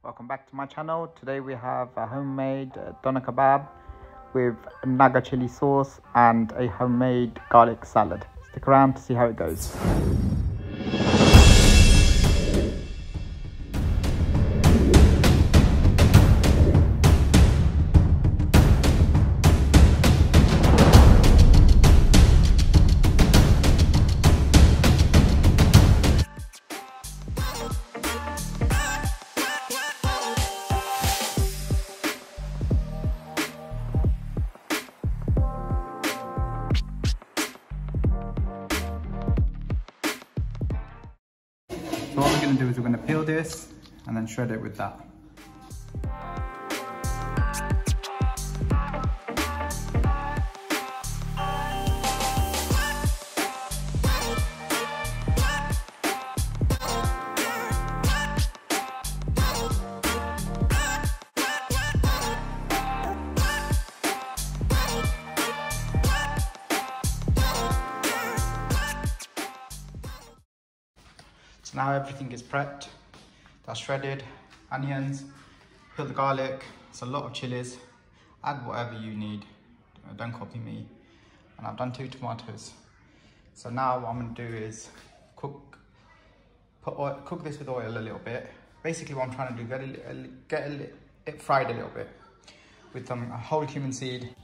Welcome back to my channel. Today we have a homemade doner kebab with Naga chili sauce and a homemade garlic salad. Stick around to see how it goes. So what we're going to do is we're going to peel this and then shred it with that. So now everything is prepped. That's shredded, onions, peel the garlic, it's a lot of chilies. Add whatever you need, don't copy me. And I've done 2 tomatoes. So now what I'm gonna do is cook this with oil a little bit. Basically what I'm trying to do, get it fried a little bit with some whole cumin seed.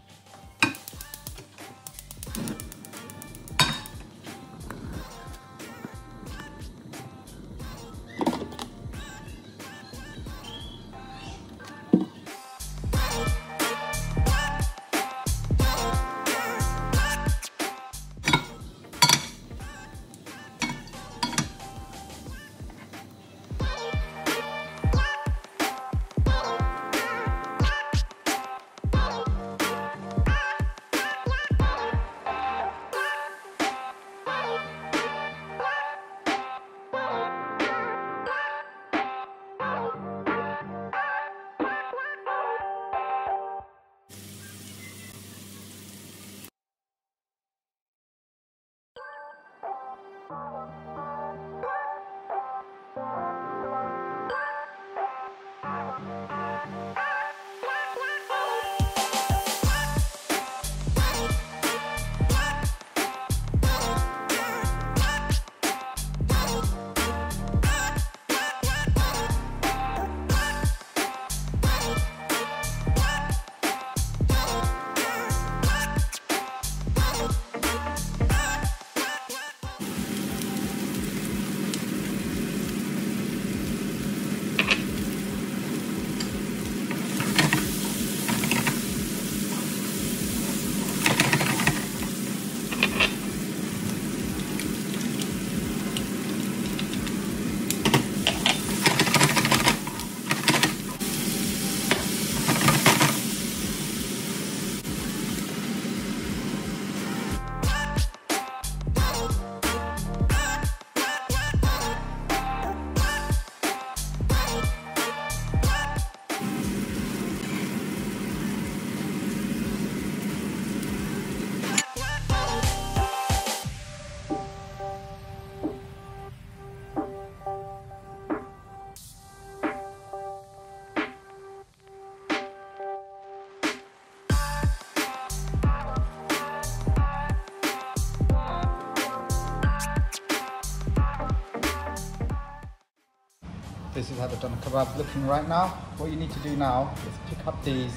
This is how the doner kebab looking right now. What you need to do now is pick up these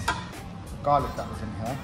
garlic that was in here.